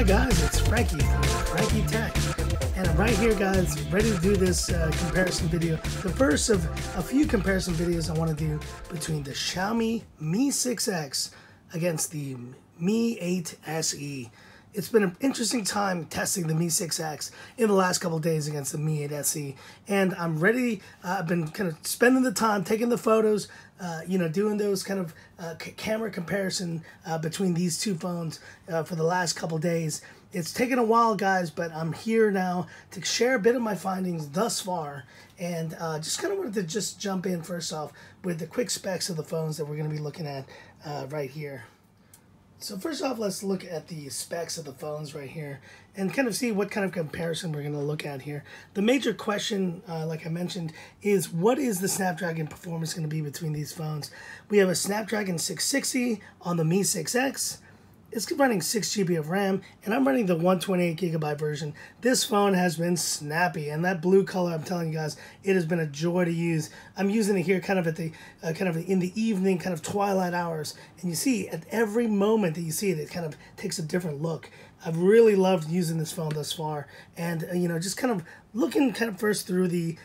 guys, it's Frankie from Frankie Tech, and I'm right here, guys, ready to do this comparison video. The first of a few comparison videos I want to do between the Xiaomi Mi 6X against the Mi 8 SE. It's been an interesting time testing the Mi 6X in the last couple of days against the Mi 8 SE, and I'm ready. I've been kind of spending the time taking the photos, doing those kind of camera comparison between these two phones for the last couple of days. It's taken a while, guys, but I'm here now to share a bit of my findings thus far, and just kind of wanted to just jump in first off with the quick specs of the phones that we're going to be looking at right here. So first off, let's look at the specs of the phones right here and kind of see what kind of comparison we're going to look at here. The major question, like I mentioned, is what is the Snapdragon performance going to be between these phones? We have a Snapdragon 660 on the Mi 6X. It's running 6 GB of RAM, and I'm running the 128 GB version. This phone has been snappy, and that blue color, I'm telling you guys, it has been a joy to use. I'm using it here kind of at the in the evening, kind of twilight hours, and you see at every moment that you see it, it kind of takes a different look. I've really loved using this phone thus far, and just kind of looking first through the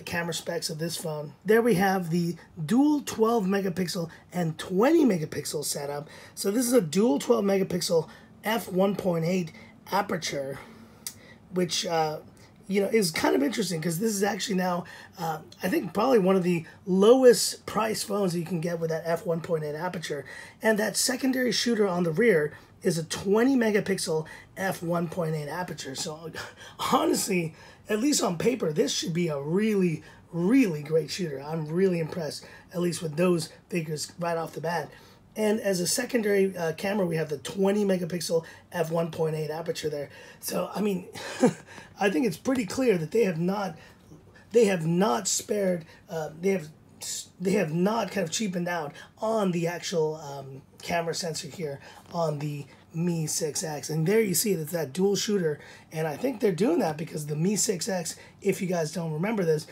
camera specs of this phone. There we have the dual 12 megapixel and 20 megapixel setup. So this is a dual 12 megapixel f1.8 aperture, which is kind of interesting because this is actually now I think probably one of the lowest price phones that you can get with that f1.8 aperture, and that secondary shooter on the rear is a 20 megapixel f1.8 aperture. So honestly, at least on paper, this should be a really, really great shooter. I'm really impressed, at least with those figures right off the bat. And as a secondary camera, we have the 20 megapixel f1.8 aperture there. So I mean, I think it's pretty clear that they have not spared. They have not kind of cheapened out on the actual camera sensor here on the Mi 6X. And there you see it's that dual shooter, and I think they're doing that because the Mi 6X, if you guys don't remember this,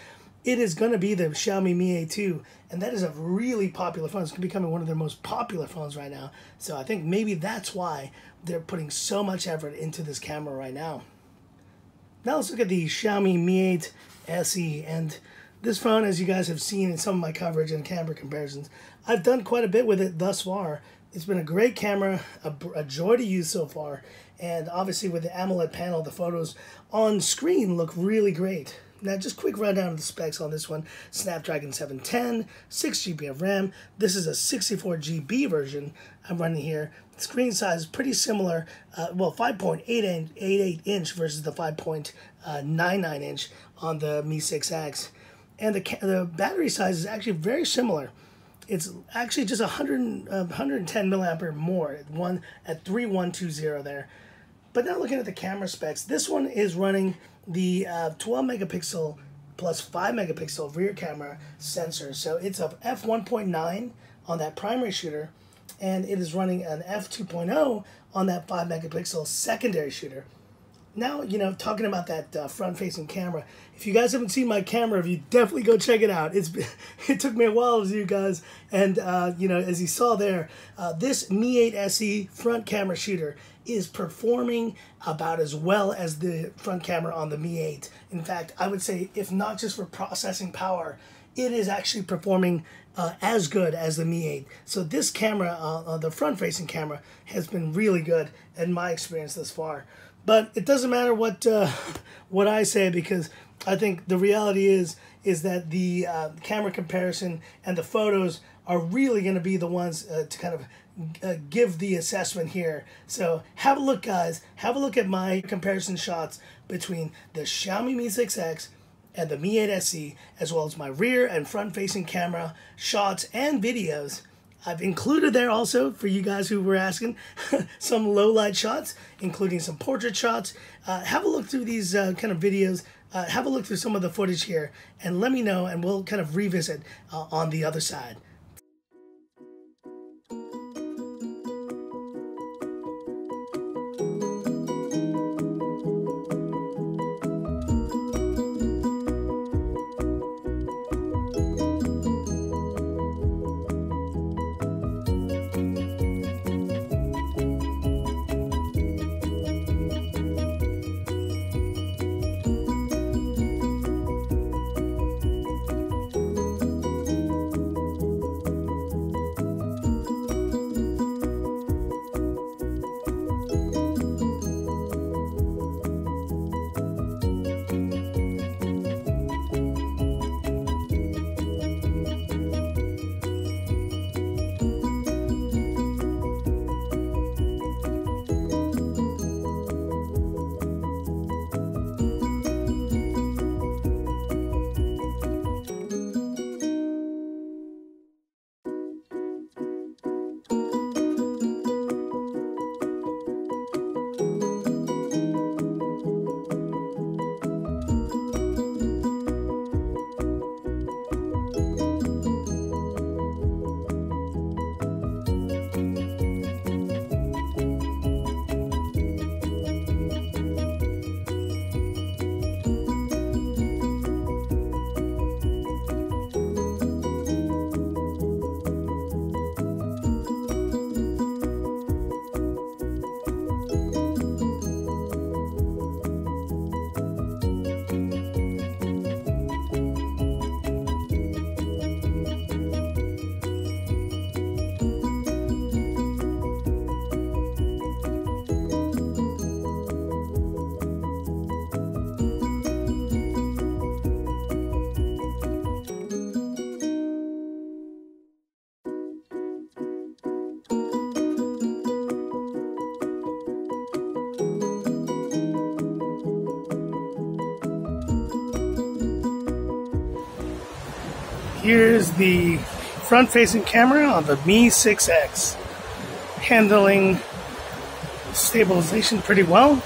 it is going to be the Xiaomi Mi A2, and that is a really popular phone. It's becoming one of their most popular phones right now. So I think maybe that's why they're putting so much effort into this camera right now. Now let's look at the Xiaomi Mi 8 SE, and this phone, as you guys have seen in some of my coverage and camera comparisons, I've done quite a bit with it thus far. It's been a great camera, a joy to use so far, and obviously with the AMOLED panel, the photos on screen look really great. Now, just quick rundown of the specs on this one. Snapdragon 710, 6 GB of RAM. This is a 64 GB version I'm running here. Screen size is pretty similar. 5.88 inch versus the 5.99 inch on the Mi 6X. And the battery size is actually very similar. It's actually just 110 milliampere more at 3120 there. But now looking at the camera specs, this one is running the 12 megapixel plus 5 megapixel rear camera sensor. So it's a f1.9 on that primary shooter, and it is running an f2.0 on that 5 megapixel secondary shooter. Now, talking about that front-facing camera, if you guys haven't seen my camera review, definitely go check it out. It took me a while to do, guys, and as you saw there, this Mi 8 SE front camera shooter is performing about as well as the front camera on the Mi 8. In fact, I would say, if not just for processing power, it is actually performing as good as the Mi 8. So this camera, the front-facing camera, has been really good in my experience thus far. But it doesn't matter what I say, because I think the reality is that the camera comparison and the photos are really going to be the ones to kind of give the assessment here. So have a look, guys. Have a look at my comparison shots between the Xiaomi Mi 6X and the Mi 8 SE, as well as my rear and front-facing camera shots and videos. I've included there also, for you guys who were asking, some low-light shots, including some portrait shots. Have a look through these kind of videos. Have a look through some of the footage here, and let me know, and we'll kind of revisit on the other side. Here's the front-facing camera on the Mi 6X. Handling stabilization pretty well.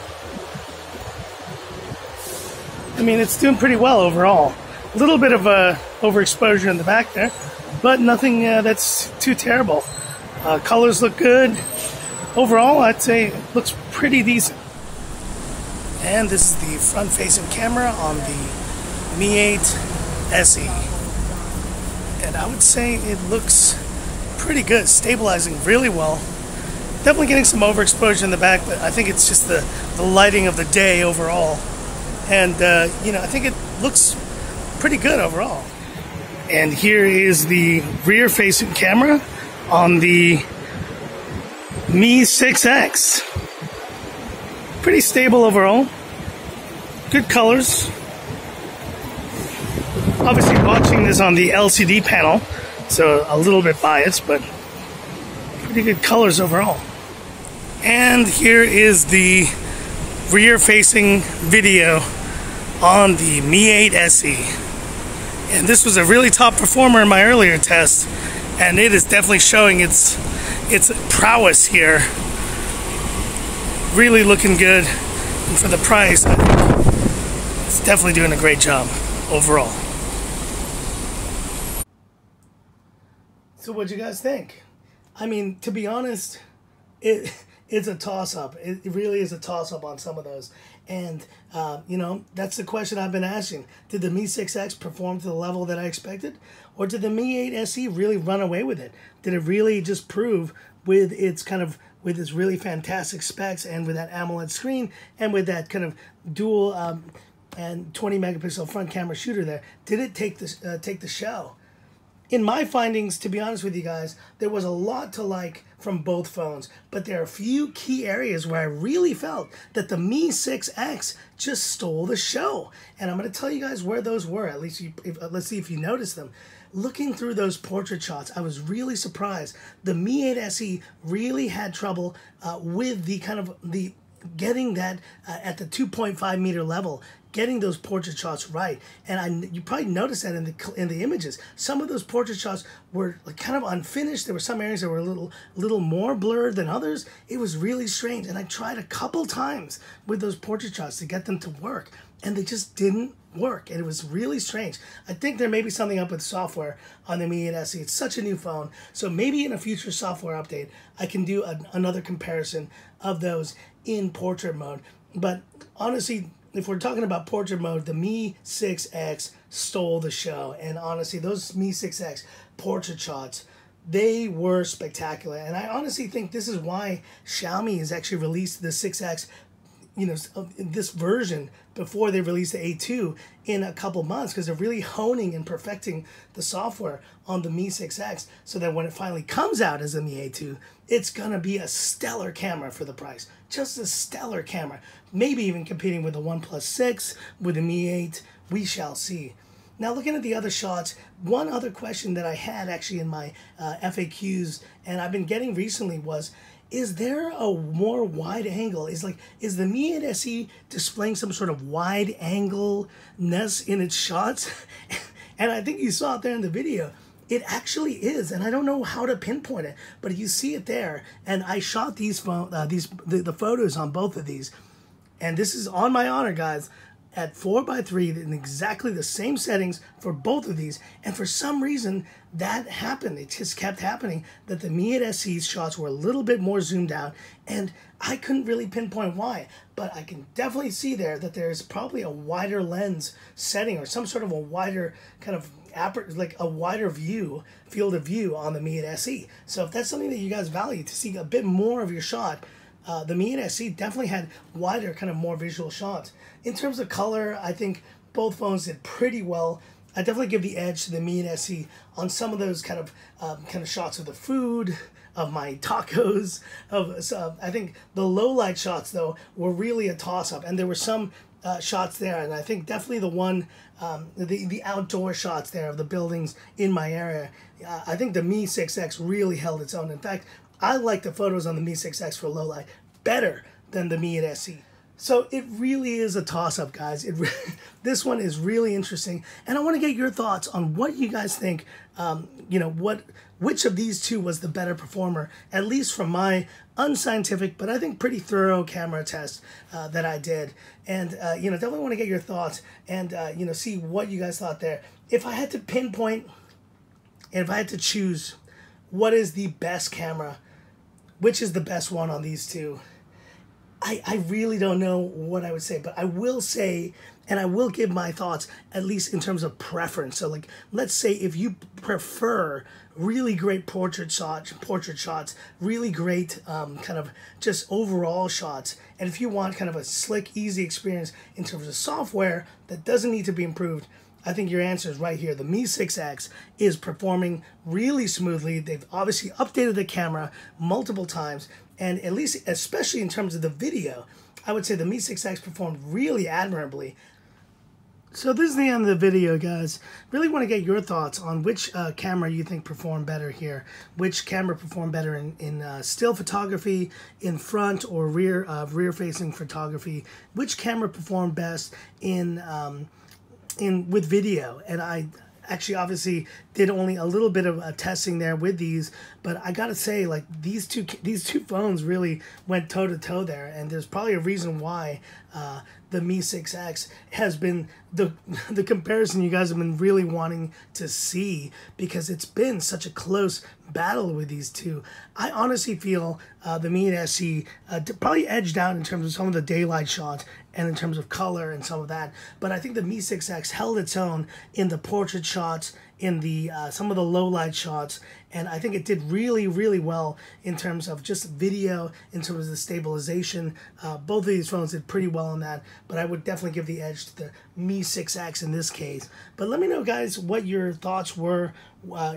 I mean, it's doing pretty well overall. A little bit of a overexposure in the back there, but nothing that's too terrible. Colors look good. Overall, I'd say it looks pretty decent. And this is the front-facing camera on the Mi 8 SE. And I would say it looks pretty good, stabilizing really well. Definitely getting some overexposure in the back, but I think it's just the lighting of the day overall. And, I think it looks pretty good overall. And here is the rear-facing camera on the Mi 6X. Pretty stable overall. Good colors. Obviously watching this on the LCD panel, so a little bit biased, but pretty good colors overall. And here is the rear-facing video on the Mi 8 SE. And this was a really top performer in my earlier test, and it is definitely showing its prowess here. Really looking good, and for the price, I think it's definitely doing a great job overall. So what'd you guys think? I mean, to be honest, it's a toss-up. It really is a toss-up on some of those. And, that's the question I've been asking. Did the Mi 6X perform to the level that I expected? Or did the Mi 8 SE really run away with it? Did it really just prove with its really fantastic specs and with that AMOLED screen and with that kind of dual and 20 megapixel front camera shooter there, did it take the show? In my findings, to be honest with you guys, there was a lot to like from both phones, but there are a few key areas where I really felt that the Mi 6X just stole the show. And I'm going to tell you guys where those were, at least let's see if you notice them. Looking through those portrait shots, I was really surprised. The Mi 8 SE really had trouble with getting that at the 2.5 meter level, getting those portrait shots right. And you probably noticed that in the images. Some of those portrait shots were kind of unfinished. There were some areas that were a little more blurred than others. It was really strange. And I tried a couple times with those portrait shots to get them to work, and they just didn't work. And it was really strange. I think there may be something up with software on the Mi 8 SE. It's such a new phone. So maybe in a future software update, I can do another comparison of those in portrait mode. But honestly, if we're talking about portrait mode, the Mi 6X stole the show. And honestly, those Mi 6X portrait shots, they were spectacular. And I honestly think this is why Xiaomi has actually released the 6X, this version before they release the A2 in a couple months, because they're really honing and perfecting the software on the Mi 6X so that when it finally comes out as a Mi A2, it's gonna be a stellar camera for the price. Just a stellar camera. Maybe even competing with the OnePlus 6, with the Mi 8, we shall see. Now looking at the other shots, one other question that I had actually in my FAQs, and I've been getting recently, was, is there a more wide angle? Is the Mi 8 SE displaying some sort of wide angle-ness in its shots? And I think you saw it there in the video. It actually is, and I don't know how to pinpoint it, but you see it there. And I shot the photos on both of these, and this is on my honor, guys, at 4:3 in exactly the same settings for both of these. And for some reason, that happened. It just kept happening, that the Mi 8 SE's shots were a little bit more zoomed out, and I couldn't really pinpoint why. But I can definitely see there that there's probably a wider lens setting, or some sort of a wider kind of a wider field of view on the Mi 8 SE. So if that's something that you guys value, to see a bit more of your shot, the Mi 8 SE definitely had wider, kind of more visual shots. In terms of color, I think both phones did pretty well. I definitely give the edge to the Mi 8 SE on some of those kind of shots of the food, of my tacos. I think the low light shots though were really a toss up, and there were some shots there, and I think definitely the one, the outdoor shots there of the buildings in my area. I think the Mi 6X really held its own. In fact, I like the photos on the Mi 6X for low light better than the Mi 8 SE. So it really is a toss-up, guys. This one is really interesting, and I want to get your thoughts on what you guys think. You know, which of these two was the better performer, at least from my unscientific, but I think pretty thorough camera test that I did. And you know, definitely want to get your thoughts and you know, see what you guys thought there. If I had to pinpoint, and if I had to choose, what is the best camera? Which is the best one on these two? I really don't know what I would say, but I will say, and I will give my thoughts, at least in terms of preference. So like, let's say if you prefer really great portrait shots, really great kind of just overall shots, and if you want kind of a slick, easy experience in terms of software that doesn't need to be improved, I think your answer is right here. The Mi 6X is performing really smoothly. They've obviously updated the camera multiple times, and at least, especially in terms of the video, I would say the Mi 6X performed really admirably. So this is the end of the video, guys. Really want to get your thoughts on which camera you think performed better here. Which camera performed better in still photography, in front or rear-facing photography. Which camera performed best with video. And I actually obviously did only a little bit of testing there with these, but I gotta say, like, these two phones really went toe to toe there, and there's probably a reason why the Mi 6X has been the comparison you guys have been really wanting to see, because it's been such a close battle with these two. I honestly feel the Mi SE probably edged out in terms of some of the daylight shots and in terms of color and some of that, but I think the Mi 6X held its own in the portrait shots, in the some of the low light shots, and I think it did really, really well in terms of just video, in terms of the stabilization. Both of these phones did pretty well on that, but I would definitely give the edge to the Mi 6X in this case. But let me know, guys, what your thoughts were,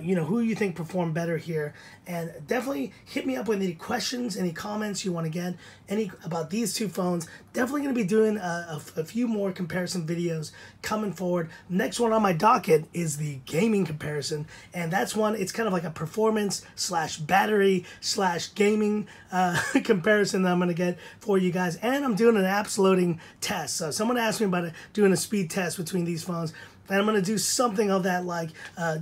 you know, who you think performed better here, and definitely hit me up with any questions, any comments you want to get, any about these two phones. Definitely going to be doing a few more comparison videos coming forward. Next one on my docket is the gaming comparison, and that's one, it's kind of like a performance slash battery slash gaming comparison that I'm going to get for you guys. And I'm doing an apps loading test. So someone asked me about doing a speed test between these phones, and I'm going to do something of that, like,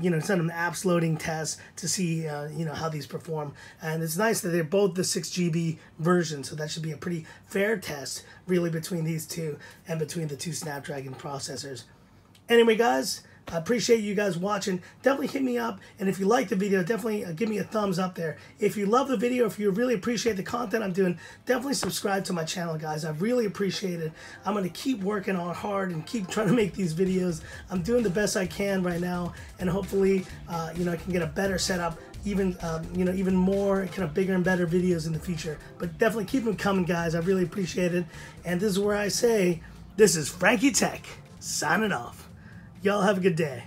you know, send an apps loading test to see, you know, how these perform. And it's nice that they're both the 6 GB version, so that should be a pretty fair test, really, between these two and between the two Snapdragon processors. Anyway, guys, I appreciate you guys watching. Definitely hit me up, and if you like the video, definitely give me a thumbs up there. If you love the video, if you really appreciate the content I'm doing, definitely subscribe to my channel, guys. I really appreciate it. I'm going to keep working on hard and keep trying to make these videos. I'm doing the best I can right now, and hopefully, you know, I can get a better setup, even you know, even more kind of bigger and better videos in the future. But definitely keep them coming, guys. I really appreciate it. And this is where I say, this is Frankie Tech signing off. Y'all have a good day.